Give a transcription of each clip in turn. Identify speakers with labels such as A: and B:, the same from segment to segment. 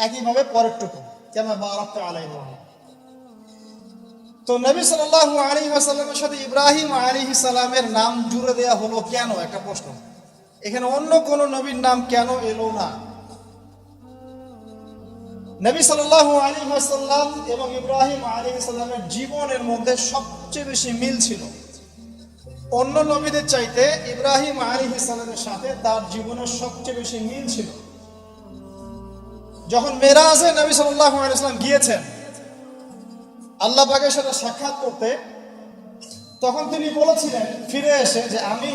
A: একইভাবে পরেরটুকু কেমন বারাকতু আলা ইব্রাহিম। তো নবী সাল্লাল্লাহু আলাইহি ওয়াসাল্লামের সাথে ইব্রাহিম আলাইহিস সালামের নাম জুড়ে দেওয়া হলো কেন? একটা প্রশ্ন। এখানে অন্য কোন নবীর নাম কেন এলো না? নবী সাল্লাল্লাহু আলাইহি ওয়াসাল্লাম এবং ইব্রাহিম আলাইহিস সালামের জীবনের মধ্যে সবচেয়ে বেশি মিল ছিল। অন্য নবীদের চাইতে ইব্রাহিম আলাইহিস সালামের সাথে তার জীবনের সবচেয়ে বেশি মিল ছিল। যখন মেরাজে নবী সাল্লাল্লাহু আলাইহি ওয়াসাল্লাম গিয়েছেন আল্লাহ পাকের সাথে সাক্ষাৎ করতে, তখন তিনি বলেছিলেন ফিরে এসে যে আমি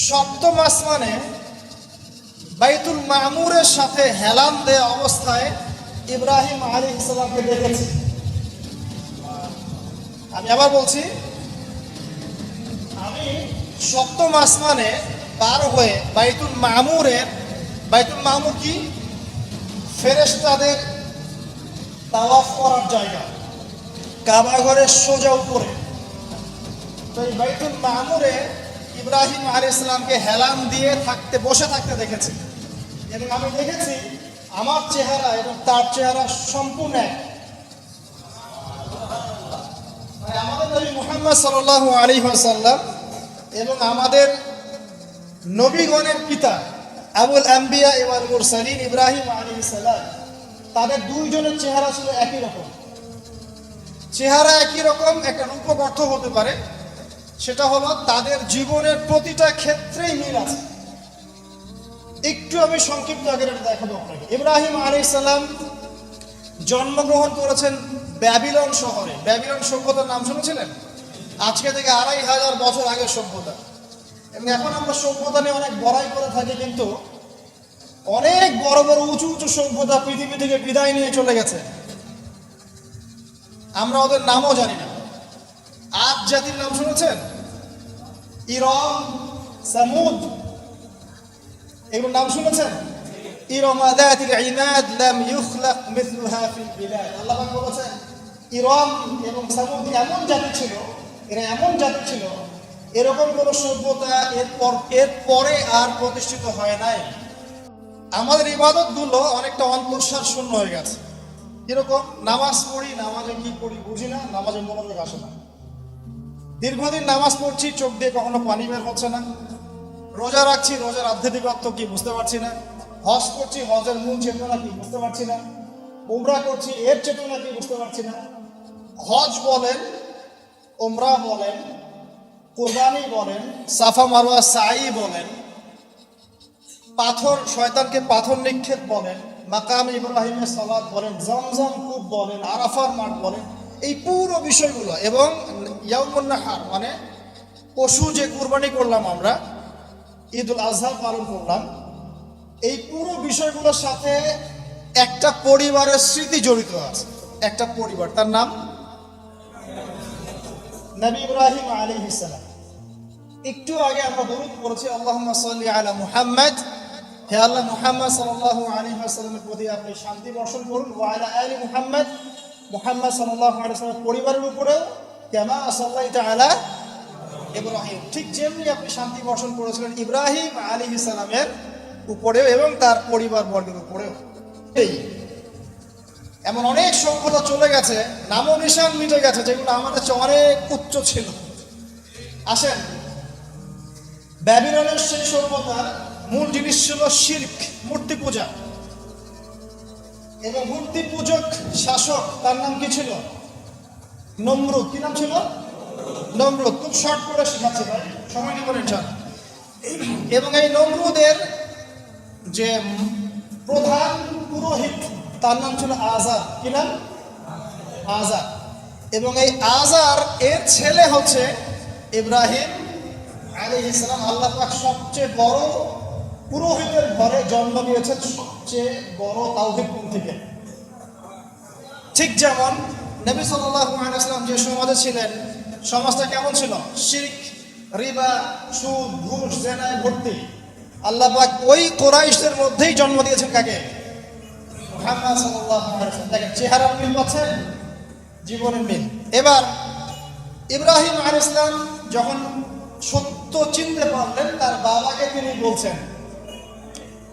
A: সপ্তম আসমানে বাইতুল মামুরের সাথে হেলান দেয়া অবস্থায় ইব্রাহিম আলাইহিস সালামকে দেখেছি। আমি আবার বলছি, আমি সপ্তম আসমানে পার হয়ে বাইতুল মামুর কি? ফেরেশতাদের তাওয়াফ করার জায়গা, কাবা ঘরের সোজা উপরে। তো এই বাইতুল মামুরে ইব্রাহিম আলাইহিস সালামকে হেলান দিয়ে বসে থাকতে দেখেছি, এবং আমি দেখেছি আমার চেহারা এবং তার চেহারা সম্পূর্ণ এক। আমাদের নবী মুহাম্মদ সাল্লাল্লাহু আলাইহি ওয়াসাল্লাম এবং আমাদের নবীগণের পিতা আবুল আম্বিয়া ওয়াল মুরসালিন ইব্রাহিম আলাইহিস সালাম, তাদের দুইজনের চেহারা ছিল একই রকম। চেহারা একই রকম, একটা রূপক অর্থ হতে পারে, সেটা হলো তাদের জীবনের প্রতিটা ক্ষেত্রেই মিল আছে। একটু আমি সংক্ষিপ্ত আগে দেখাবো আপনাকে। ইব্রাহিম আলাইহিস সালাম জন্মগ্রহণ করেছেন ব্যাবিলন শহরে। ব্যাবিলন সভ্যতার নাম শুনেছিলেন? আজকে থেকে 2500 বছর আগের সভ্যতা। এবং এখন আমরা সভ্যতা নিয়ে অনেক বড়াই করে থাকি, কিন্তু অনেক বড় বড় উঁচু উঁচু সভ্যতা পৃথিবী থেকে বিদায় নিয়ে চলে গেছে, আমরা ওদের নামও জানি না। আদ জাতির নাম শুনেছেন? ইরম, সামুদ, এগুলোর নাম শুনেছেন? ইরম যাতিল ইমাদ লাম ইখলাক মিথলুহা ফিল বিলাদ। আল্লাহ পাক বলেছেন ইরম এবং সামুদ এমন জাতি ছিল, এরকম কোন সভ্যতা এর পরে আর প্রতিষ্ঠিত হয় নাই। আমাদের ইবাদতগুলো অনেকটা অন্তঃসার শূন্য হয়ে গেছে। কিরকম? নামাজ পড়ি, নামাজে কি পড়ি বুঝি না, নামাজে মনোযোগ আসে না। দীর্ঘদিন নামাজ পড়ছি, চোখ দিয়ে কখনো পানি বের হচ্ছে না। রোজা রাখছি, রোজার আধ্যাত্মিকত্ব কি বুঝতে পারছি না। হজ করছি, হজের মূল চেতনা কি বুঝতে পারছি না। উমরা করছি, এর চেতনা কি বুঝতে পারছি না। হজ বলেন, উমরা বলেন, কুরবানি বলেন, সাফা মারওয়া সাই বলেন, শয়তানকে পাথর নিক্ষেপ বলেন, মাকাম ইব্রাহিমের সালাত বলেন, জমজম কূপ বলেন, আরাফার মাঠ বলেন, এই পুরো বিষয়গুলো, এবং ইয়াউমুন নাহার মানে পশু যে কুরবানি করলাম আমরা, ঈদুল আজহা পালন করলাম, এই পুরো বিষয়গুলোর সাথে একটা পরিবারের স্মৃতি জড়িত আছে। একটা পরিবার, তার নাম নবী ইব্রাহিম আলাইহিস সালাম। একটু আগে আমরা দরুদ পড়েছি, আল্লাহুম্মা সাল্লি আলা মুহাম্মাদ, হে আল্লাহ মুহাম্মদ সাল্লাল্লাহু আলাইহি ওয়াসাল্লামের প্রতি আপনি শান্তি বর্ষণ করুন। ওয়া আলা আলি মুহাম্মদ, মুহাম্মদ সাল্লাল্লাহু আলাইহি ওয়াসাল্লামের পরিবারের উপরেও কামা সাল্লাইতা আলা ইব্রাহিম, ঠিক যেমনি আপনি শান্তি বর্ষণ করেছিলেন ইব্রাহিম আলাইহিস সালামের উপরেও এবং তার পরিবার বর্গের উপরেও। এমন অনেক সভ্যতা চলে গেছে, নাম নিশান মিটে গেছে, যেগুলো আমাদের চেয়ে অনেক উচ্চ ছিল। আসেন, ব্যাবিলনের সেই সভ্যতার মূল জিনিস ছিল শিরক, মূর্তি পূজা, এবং মূর্তি পূজক শাসক, তার নাম কি ছিল? নমরুদ। কি নাম ছিল? নমরুদ। খুব শর্ট করে শেখাচ্ছি ভাই, সময় নিয়ে বলেন। এবং এই নমরুদের যে প্রধান পুরোহিত, তার নাম ছিল আজার। কি নাম? আজার। এবং এই আজার এর ছেলে হচ্ছে ইব্রাহিম আলাইহিস সালাম। আল্লাহ পাক সবচেয়ে বড় পুরোহিতের ঘরে জন্ম দিয়েছেন, সবচেয়ে বড় তাওহীদপন্থীকে। ঠিক যেমন নবী সাল্লাল্লাহু আলাইহি ওয়াসাল্লাম যে সমাজে ছিলেন, সমাজটা কেমন ছিল? শিরক, রিবা, সুদ, ঘুষ, জেনায় ভর্তি। আল্লাহ পাক ওই কুরাইশদের মধ্যেই জন্ম দিয়েছেন কাকে? মুহাম্মদ সাল্লাল্লাহু আলাইহি ওয়াসাল্লাম। দেখেন চেহারা মিল পাচ্ছেন, জীবনের মিল। এবার ইব্রাহিম আলাইহিস সালাম যখন সত্য চিনতে পারলেন, তার বাবাকে তিনি বলছেন,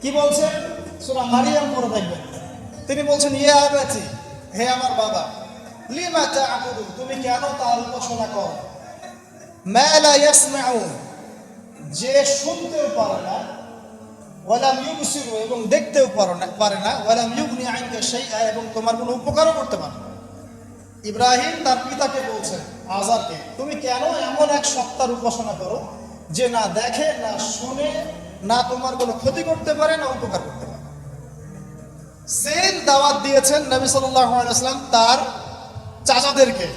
A: কি বলছেন? সূরা মারিয়াম পড়ে দেখবেন। তিনি বলছেন, ইয়া আবাতি, হে আমার বাবা, লিমা তা'বুদু, তুমি কেন তার উপাসনা করো, মা লা ইয়াসমাউ, যে শুনতেও পারে না, ওয়ালাম ইউবসিরু, এবং দেখতেও পারে না, ওয়ালাম ইউগনি আনকা শাইআ, এবং তোমার কোনো উপকারও করতে পারে না। ইব্রাহিম তার পিতাকে বলছেন, আজারকে, তুমি কেন এমন এক সত্তার উপাসনা করো যে না দেখে, না শুনে, না তোমার কোনো ক্ষতি করতে পারে, না উপকার করতে পারে। সেম দাওয়াত দিয়েছেন নবী সাল্লাল্লাহু আলাইহি ওয়াসাল্লাম তার চাচাদেরকে,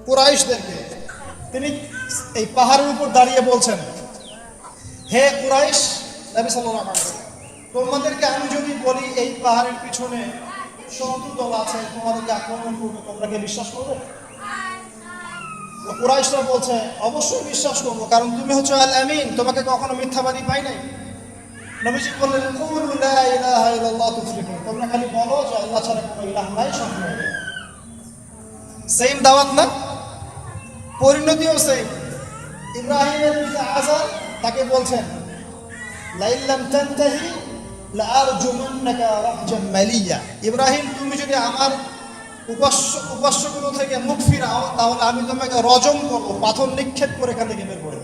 A: কুরাইশদেরকে। তিনি এই পাহাড়ের উপর দাঁড়িয়ে বলছেন, হে কুরাইশ, নবী সাল্লাল্লাহু আলাইহি ওয়াসাল্লাম, তোমাদেরকে আমি যদি বলি এই পাহাড়ের পিছনে শত্রু দল আছে, তোমাদেরকে আক্রমণ করবে, তোমরা কি বিশ্বাস করবে? কুরাইশরা বলছে, অবশ্যই বিশ্বাস করবো, কারণ তুমি হচ্ছে আল আমিন, তোমাকে কখনো মিথ্যাবাদী পাই নাই। নবীজি বললেন, কুলু লা ইলাহা ইল্লাল্লাহ তুফলিহু, তোমরা খালি বলো যে আল্লাহ ছাড়া কোনো ইলাহ নাই, সফল হবে। সেম দাওয়াত না? পরিণতিও সেম। ইব্রাহিমের পিতা আজার তাকে বলছেন, লাইল্লাম তানতাহি লাআরজুমান্নাকা রাহজাম মালিয়া, ইব্রাহিম তুমি যদি আমার উপাস্যগুলো থেকে মুখ ফিরাও তাহলে আমি তোমাকে রজম করবো, পাথর নিক্ষেপ করে এখান থেকে বের করে